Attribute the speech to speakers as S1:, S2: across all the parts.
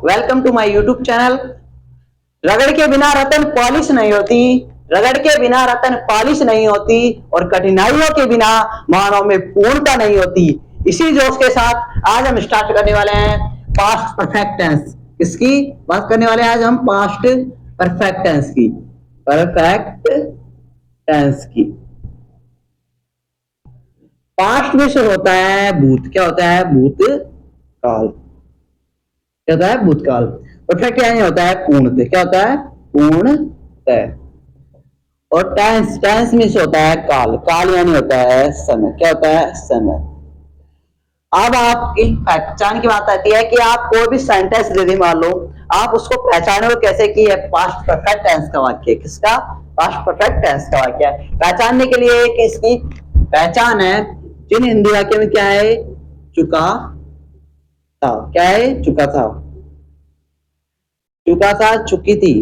S1: Welcome to my YouTube channel. रगड़ के बिना रतन पॉलिश नहीं होती, रगड़ के बिना रतन पॉलिश नहीं होती और कठिनाइयों के बिना मानव में पूर्णता नहीं होती। इसी जोश के साथ आज हम स्टार्ट करने वाले हैं पास्ट परफेक्ट टेंस। किसकी बात करने वाले हैं आज हम? पास्ट परफेक्ट टेंस की। परफेक्ट टेंस की। पास्ट में से होता है भूत। क्या होता है? भूतकाल। क्या होता है? भूतकाल। परफेक्ट यानी होता है पूर्णतः। क्या होता है? पूर्णतः। और टेंस, टेंस में से होता है काल। काल यानी होता है समय। क्या होता है? समय। अब आपकी पहचान की बात आती है कि आप कोई भी सेंटेंस दे दी, मान लो, आप उसको पहचानोगे कैसे कि यह पास्ट परफेक्ट टेंस का वाक्य है। किसका? पास्ट परफेक्ट टेंस का वाक्य है। पहचानने के लिए एक इसकी पहचान है। जिन हिंदी वाक्य में क्या है? चुका था। क्या है? चुका था। चुका था, चुकी थी,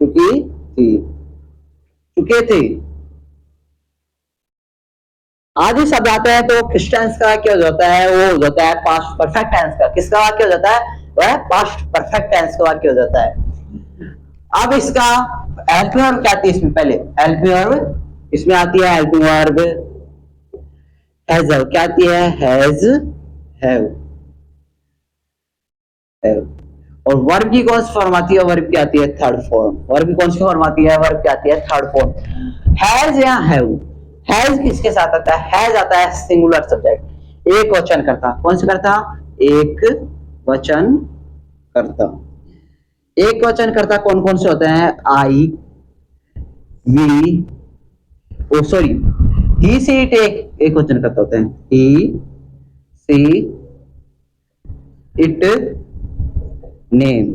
S1: चुकी थी, चुके थे। आदि शब्द आते हैं तो किस टेंस का क्या हो जाता है? वो हो जाता है पास्ट परफेक्ट टेंस का। किसका वाक्य हो जाता है? वह पास्ट परफेक्ट टेंस का वाक्य हो जाता है। अब इसका हेल्पिंग वर्ब क्या आती है इसमें? पहले हेल्पिंग वर्ब इसमें आती है। Helping verb has. क्या आती है? Has, have, have. और वर्ब की कौन सी फॉर्म आती है? वर्ब की आती है थर्ड फॉर्म। वर्ब की कौन सी फॉर्म आती है? वर्ब की आती है थर्ड फॉर्म। हैज या हैव। हैज किसके साथ आता है? हैज आता है सिंगुलर सब्जेक्ट, एक वचन करता। कौन से करता? एक वचन करता। एक वचन करता कौन कौन से होते हैं? I, we, oh sorry, he, she, it एक वचन करता होते हैं। He, she, it, name.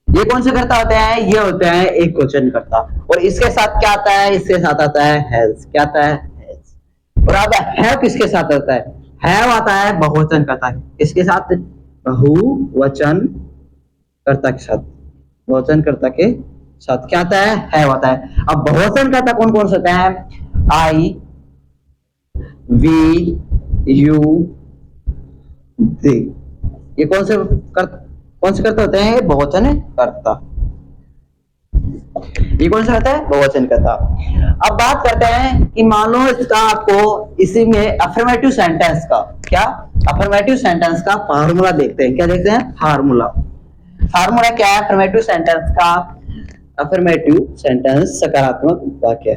S1: ये कौन से करता होते हैं? ये होते हैं एक वचन करता। और इसके साथ क्या आता है? इसके साथ आता है हैज। क्या आता है? हैज। और अब हैव किसके साथ आता है? हैव आता है बहुवचन करता है। इसके साथ? बहुवचन कर्ता के साथ। बहुवचन कर्ता के साथ क्या आता है? हैव आता है। अब बहुवचन कर्ता कौन कौन से होते हैं? आई, वी, यू, दे। ये कौन से करता होते हैं? बहुवचन करता। ये कौन सा करता है? बहुवचन करता। अब बात करते हैं कि मान लो इसका आपको इसी में अफर्मेटिव सेंटेंस का क्या? अफर्मेटिव सेंटेंस का फार्मूला देखते हैं। क्या देखते हैं? फार्मूला। फार्मूला क्या है अफर्मेटिव सेंटेंस का? अफर्मेटिव सेंटेंस सकारात्मक वाक्य।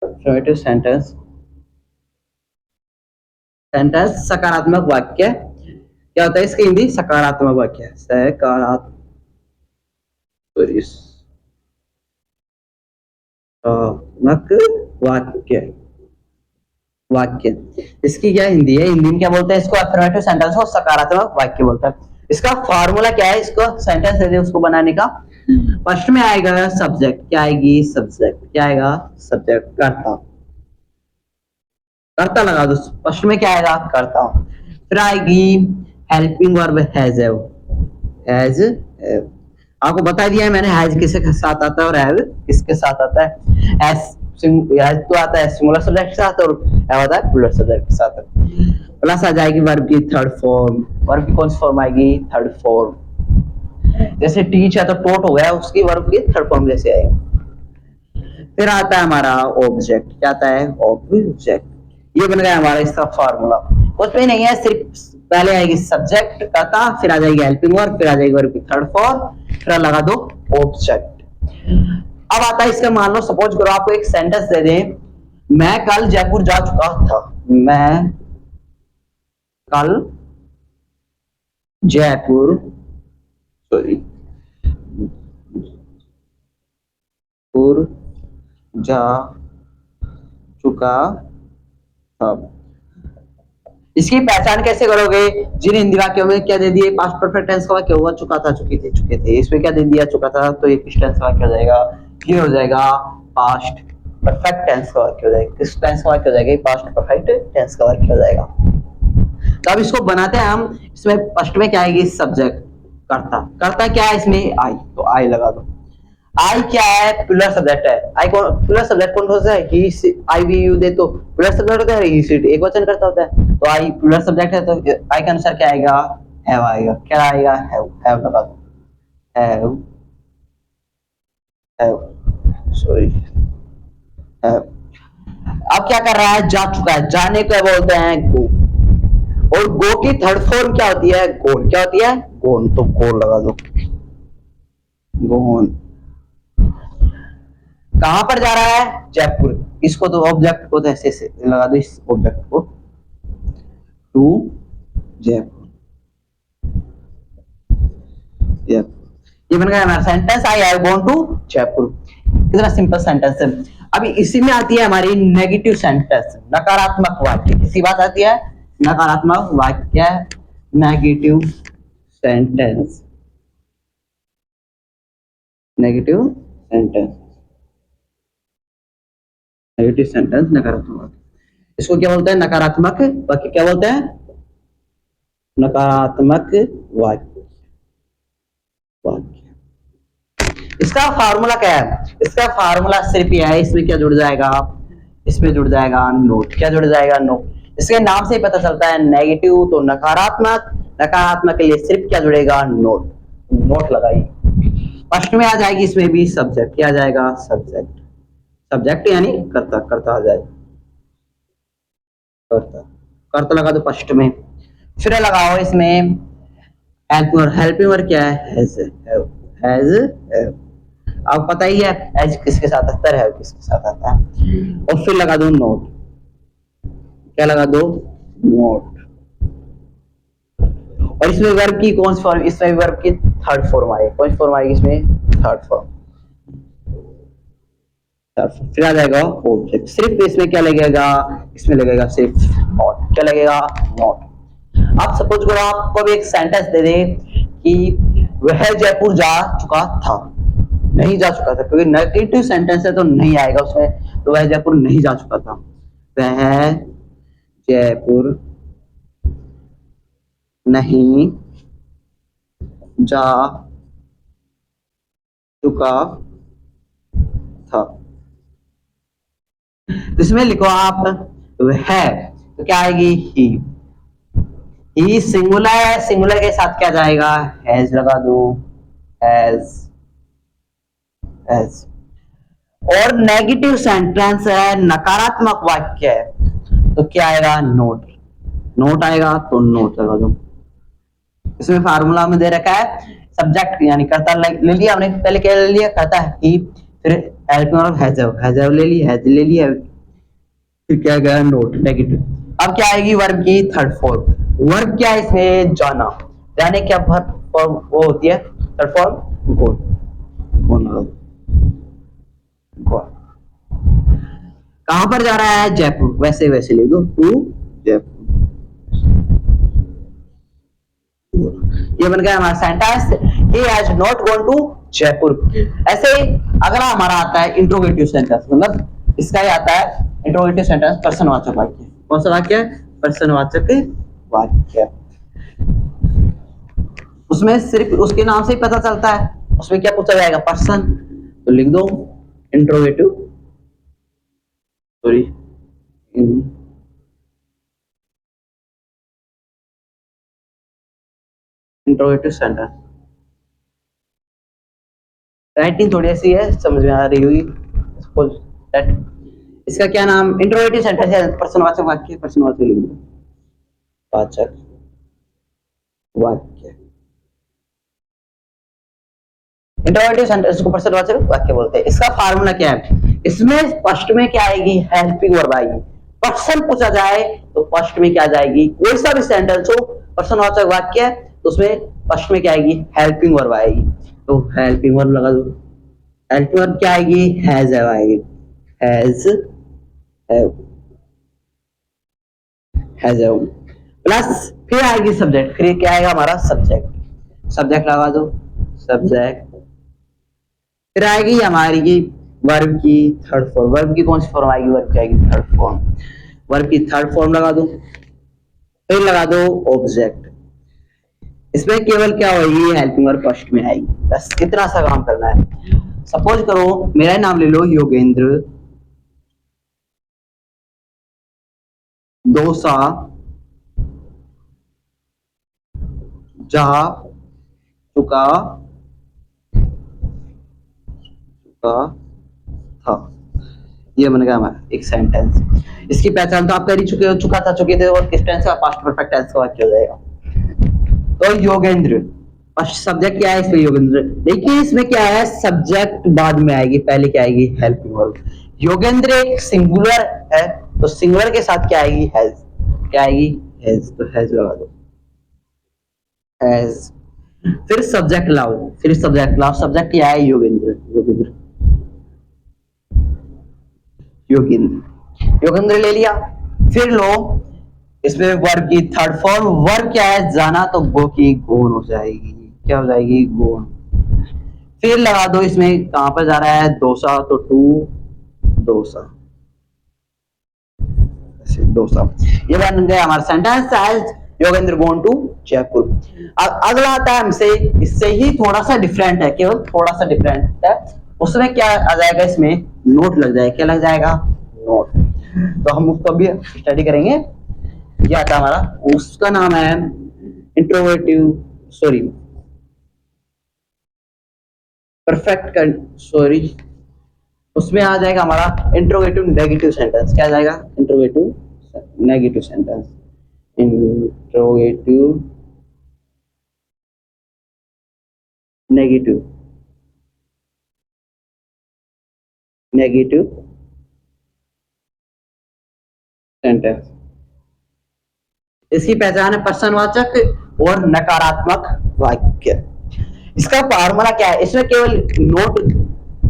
S1: अफर्मेटिव सेंटेंस, सेंटेंस सकारात्मक वाक्य क्या होता है? इसकी हिंदी सकारात्मक वाक्य। सकारात्मक वाक्य। वाक्य इसकी क्या हिंदी है? हिंदी में क्या बोलते हैं इसको? अफर्मेटिव सेंटेंस को सकारात्मक वाक्य बोलता है। इसका फॉर्मूला क्या है? इसको सेंटेंस दे दे उसको बनाने का। फर्स्ट में आएगा सब्जेक्ट। क्या आएगी? सब्जेक्ट। क्या आएगा? सब्जेक्ट। कर्ता। कर्ता लगा दो। फर्स्ट में क्या आएगा? कर्ता। फिर आएगी helping verb has, have. Has, have. आपको बता दिया है मैंने हैज किसके साथ आता है और हैव किसके साथ आता है। हैज तो आता है सिंगुलर सब्जेक्ट के साथ और हैव आता है प्लूरल सब्जेक्ट के साथ। प्लस आ जाएगी वर्ब की थर्ड फॉर्म। वर्ब की कौन सी फॉर्म आएगी? Third form. जैसे टीच है तो टोट हो गया, उसकी वर्ब की थर्ड फॉर्म जैसे आएगी। फिर आता है हमारा ऑब्जेक्ट। क्या आता है? ऑब्जेक्ट। ये बन गया हमारा इसका फार्मूला। कुछ भी नहीं है, सिर्फ पहले आएगी सब्जेक्ट कर्ता, फिर आ जाएगी हेल्पिंग वर्ब, फिर आ जाएगी वर्ब की थर्ड फॉर्म, फिर लगा दो ऑब्जेक्ट। अब आता है इसका, मान लो सपोज करो आपको एक सेंटेंस दे दें, मैं कल जयपुर जा चुका था। मैं कल जयपुर जा चुका था। इसकी पहचान कैसे करोगे? जिन हिंदी वाक्यों में क्या दे दिए? पास्ट परफेक्ट टेंस का वाक्य होगा चुका था, चुकी थी, चुके थे। इसमें क्या दे दिया? चुका था, तो ये किस टेंस का वाक्य हो जाएगा? ये हो जाएगा पास्ट परफेक्ट टेंस का वाक्य हो जाएगा। किस टेंस का वाक्य हो जाएगा? पास्ट परफेक्ट टेंस का वाक्य हो जाएगा। तो अब इसको बनाते हैं हम। इसमें फर्स्ट में क्या आएगी? सब्जेक्ट कर्ता। कर्ता क्या है इसमें? आई, तो आई लगा दो। आई क्या है, प्लूरल सब्जेक्ट है। आई कौन प्लूरल सब्जेक्ट कौन होता है, ही आई वी यू दे तो प्लूरल सब्जेक्ट होता है, ही सीट एक वचन करता होता है। तो आई प्लूरल सब्जेक्ट है तो आई का आंसर क्या आएगा, हैव आएगा। क्या आएगा, हैव लगा दो, हैव हैव सॉरी हैव। अब क्या कर रहा है, जा चुका है, जाने को बोलते हैं गो। और गो की थर्ड फॉर्म क्या होती है, गोन। क्या होती है, गोन। तो गोन लगा दो, गोन। कहां पर जा रहा है, जयपुर। इसको तो ऑब्जेक्ट को तो ऐसे लगा दो, इस ऑब्जेक्ट को, टू जयपुर। ये बन गया हमारा sentence, I have gone to Jaipur. कितना सिंपल सेंटेंस है। अभी इसी में आती है हमारी नेगेटिव सेंटेंस, नकारात्मक वाक्य। किसी बात आती है नकारात्मक वाक्य, negative sentence, negative sentence, negative sentence, नकारात्मक वाक्य। इसको क्या बोलते हैं, नकारात्मक वाक्य। क्या बोलते हैं, नकारात्मक वाक्य। वाक्य इसका फार्मूला क्या है, इसका फार्मूला सिर्फ यह है, इसमें क्या जुड़ जाएगा, इसमें जुड़ जाएगा नोट। क्या जुड़ जाएगा, नोट। इसके नाम से ही पता चलता है नेगेटिव तो नकारात्मक, नकारात्मक के लिए सिर्फ क्या जुड़ेगा, नोट। नोट लगाइए। फर्स्ट में आ जाएगी इसमें भी सब्जेक्ट। क्या आ जाएगा, सब्जेक्ट। सब्जेक्ट यानी कर्ता, कर्ता आ जाएगा, कर्ता। कर्ता लगा दो फर्स्ट में। फिर लगाओ इसमें हेल्पिंग वर्ब। हेल्पिंग वर्ब क्या है, हैज। हैज अब पता ही है एज किसके साथ आता है, किसके साथ आता है। और फिर लगा दो नोट। क्या लगा दो, नोट। और इसमें वर्ब की कौन सी फॉर्म, इसमें वर्ब की थर्ड फॉर्म आएगी। कौन सी फॉर्म आएगी इसमें, थर्ड फॉर्म। फिर आ जाएगा ऑब्जेक्ट। सिर्फ इसमें क्या लगेगा, इसमें लगेगा सिर्फ नोट। क्या लगेगा, नोट। अब सपोज करो आपको भी एक सेंटेंस दे दे कि वह जयपुर जा चुका था। नहीं जा चुका था, क्योंकि नेगेटिव सेंटेंस है तो नहीं आएगा उसमें। तो वह जयपुर नहीं जा चुका था, वह जयपुर नहीं जा चुका था। इसमें लिखो आप वह, तो क्या आएगी, ही सिंगुलर है, सिंगुलर के साथ क्या जाएगा, हैज लगा दो, हैज। हैज। और नेगेटिव सेंटेंस है, नकारात्मक वाक्य है, तो क्या आएगा, नोट। नोट आएगा तो नोट लगा दो। इसमें फार्मूला में दे रखा है सब्जेक्ट यानी कर्ता ले लिया हमने। पहले क्या ले लिया, कर्ता ही, फिर हेल्पिंग वर्ब हैव, हैव ले लिया, हैज ले लिया, फिर क्या गया, नोट, नेगेटिव। अब क्या आएगी वर्ब की थर्ड फॉर्म। वर्ब क्या है इसमें, जाना। जाने क्या फॉर्म वो होती है, थर्ड फॉर्म, गो। कहां पर जा रहा है, जयपुर। वैसे वैसे लिख दो, टू जयपुर। ये बन गया हमारा sentence, he has not gone to Jaipur. ऐसे ही अगला हमारा आता है इंट्रोगेटिव सेंटेंस, मतलब इसका ही आता है इंट्रोगेटिव सेंटेंस, प्रश्नवाचक वाक्य। कौन सा वाक्य, प्रश्नवाचक वाक्य। उसमें सिर्फ उसके नाम से ही पता चलता है उसमें क्या पूछा जाएगा, पर्सन। तो लिख दो interrogative, sorry, interrogative sentence. Writing थोड़ी ऐसी है, समझ में आ रही होगी। इसका क्या नाम, इंट्रोगेटिव सेंटेंस है, प्रश्नवाचक वाक्य। प्रश्नवाचक लिख दो, वाचक वाक्य। इंट्रोगेटिव सेंटेंस को प्रश्नवाचक वाक्य बोलते हैं। इसका फार्मूला क्या है, इसमें फर्स्ट में क्या आएगी, हेल्पिंग वर्ब आएगी। पर्सन पूछा जाए तो फर्स्ट में क्या जाएगी, कोई सा भी सेंटेंस हो प्रश्नवाचक वाक्य तो उसमें फर्स्ट में क्या आएगी, हेल्पिंग वर्ब आएगी। तो हेल्पिंग वर्ब लगा दो। हेल्पिंग वर्ब क्या आएगी, हैज आएगी, हैज हैव प्लस फिर आएगी सब्जेक्ट। फिर क्या आएगा हमारा, सब्जेक्ट। सब्जेक्ट लगा दो, सब्जेक्ट। फिर आएगी हमारी वर्ब की थर्ड फॉर्म। वर्ब की कौन सी फॉर्म आएगी, वर्ब की आएगी थर्ड फॉर्म। वर्ब की थर्ड फॉर्म लगा दो, फिर लगा दो ऑब्जेक्ट। इसमें केवल क्या होगी, हेल्पिंग वर्ब फर्स्ट में आएगी। बस इतना सा काम करना है। सपोज करो मेरा ही नाम ले लो, योगेंद्र डोसा जा चुका चुका था। ये बन गया हमारा एक सेंटेंस। इसकी पहचान तो आप कर ही चुके हो, चुका था, चुके थे, और किस टेंस का, पास्ट परफेक्ट टेंस का वाक्य हो जाएगा। तो योगेंद्र फर्स्ट सब्जेक्ट क्या है इसमें, योगेंद्र। देखिए इसमें क्या है, सब्जेक्ट बाद में आएगी, पहले क्या आएगी, हेल्पिंग वर्ब। योगेंद्र एक सिंगुलर है तो सिंगुलर के साथ क्या आएगी, हैज। क्या आएगी, हैज। तो हैज लगा दो, हैज। फिर सब्जेक्ट लाओ, फिर सब्जेक्ट लाओ। सब्जेक्ट क्या है, योगेंद्र, योगेंद्र, योगेंद्र, योगेंद्र ले लिया। फिर लो इसमें वर्ब की थर्ड फॉर्म। वर्ब क्या है, जाना, तो गो की गोन हो जाएगी। क्या हो जाएगी, गोन। फिर लगा दो इसमें कहां पर जा रहा है, डोसा, तो टू डोसा, डोसा। ये बन गया हमारा sentence, as Yogendra gone to Jaipur. अगला आता है हमसे, इससे ही थोड़ा सा डिफरेंट है, केवल थोड़ा सा डिफरेंट है। उसमें क्या आ जाएगा, इसमें नोट लग जाएगा। क्या लग जाएगा, नोट। तो हम उसको भी स्टडी करेंगे। ये आता है हमारा, उसका नाम है इंट्रोवेटिव, सॉरी परफेक्ट, सॉरी, उसमें आ जाएगा हमारा इंट्रोगेटिव नेगेटिव सेंटेंस। क्या आ जाएगा, interrogative negative sentence, interrogative negative negative sentence. इसकी पहचान है प्रश्नवाचक और नकारात्मक वाक्य। इसका फार्मूला क्या है, इसमें केवल नोट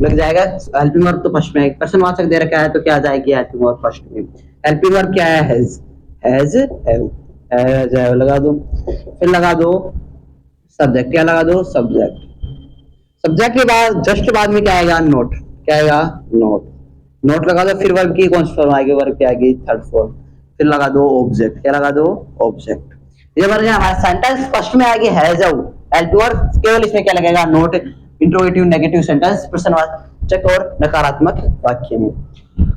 S1: लग जाएगा। हेल्पिंग वर्ब तो फर्स्ट में, प्रश्नवाचक दे रखा है तो क्या जाएगी, हेल्पिंग वर्ब फर्स्ट में। हेल्पिंग वर्ब क्या है, हैज, हैज, हैव लगा दो। फिर लगा दो सब्जेक्ट। क्या लगा दो, सब्जेक्ट। सब्जेक्ट के बाद जस्ट बाद में क्या आएगा, नोट। क्या आएगा, नोट, नोट लगा दो। फिर वर्ब की कौन सी फॉर्म आएगी, वर्ब की आएगी थर्ड फॉर्म। फिर लगा दो ऑब्जेक्ट। क्या लगा दो, ऑब्जेक्ट। ये बन गया हमारा सेंटेंस। फर्स्ट में आएगी हैज, हेल्पिंग वर्ब, केवल इसमें क्या लगेगा, नोट। इंट्रोगेटिव नेगेटिव सेंटेंस प्रश्नवाचक और नकारात्मक वाक्य में।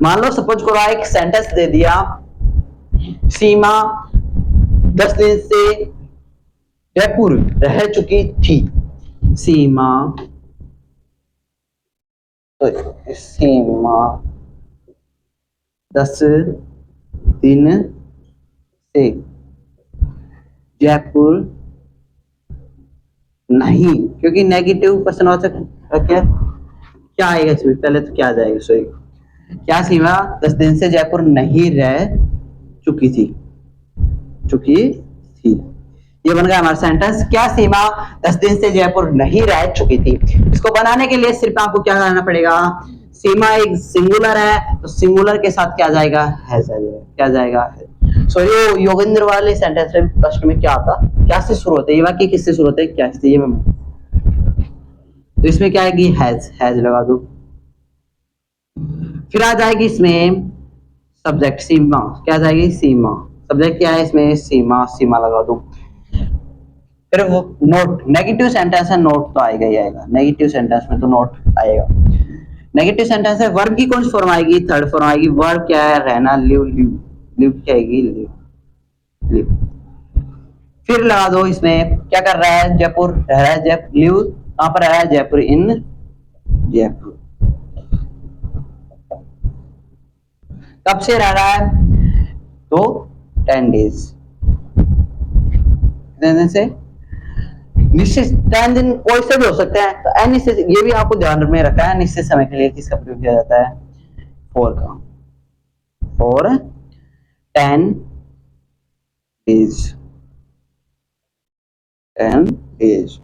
S1: मान लो सपोज करो एक सेंटेंस दे दिया, सीमा 10 दिन से जयपुर रह चुकी थी। सीमा, तो सीमा 10 दिन से जयपुर नहीं, क्योंकि नेगेटिव प्रश्नवाचक क्या क्या आएगा इसमें, पहले तो क्या जाएगा, सॉरी, क्या सीमा 10 दिन से जयपुर नहीं रह चुकी थी, चुकी थी। ये बन गया हमारा सेंटेंस, क्या सीमा 10 दिन से जयपुर नहीं रह चुकी थी। इसको बनाने के लिए सिर्फ आपको क्या करना पड़ेगा, सीमा एक सिंगुलर है तो सिंगुलर के साथ क्या जाएगा, हैज आ जाएगा। क्या जाएगा, सॉरी, योगेंद्र वाले सेंटेंस में फर्स्ट में क्या आता, क्या से शुरू होता है, ये वाक्य किससे शुरू होता है, क्या से, ये मैं, तो इसमें क्या आएगी, हैज, हैज लगा दो। फिर आ जाएगी इसमें सब्जेक्ट, सीमा। क्या जाएगी, सीमा। सब्जेक्ट क्या है इसमें, सीमा, सीमा लगा दो। फिर वो नोट, नेगेटिव सेंटेंस है, नोट तो आएगा ही आएगा, नेगेटिव सेंटेंस में तो नोट आएगा। नेगेटिव सेंटेंस है, वर्ब की कौन सी फॉर्म आएगी, थर्ड फॉर्म आएगी। वर्ब क्या है, रहना, लिव, लिव, लिव क्या आएगी, लिव, लिव। फिर लगा दो इसमें, क्या कर रहा है, जयपुर रह रहा है, जयपुर, लिव कहां पर रह रहा है, जयपुर, इन जयपुर। कब से रह रहा है, तो 10 डेज से। निश्चित 10 दिन कोई से भी हो सकते हैं, तो अनिश्चित, ये भी आपको ध्यान में रखा है, निश्चित समय के लिए किसका प्रयोग किया जाता है, फॉर का, फॉर 10 डेज, 10 डेज।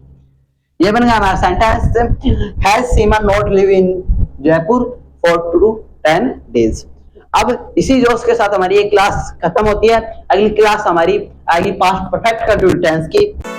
S1: ये बन गया हमारा sentence, has Seema not live in Jaipur for 10 days. अब इसी जोश के साथ हमारी ये क्लास खत्म होती है। अगली क्लास हमारी आएगी पास्ट परफेक्ट कंटिन्यूअस टेंस की।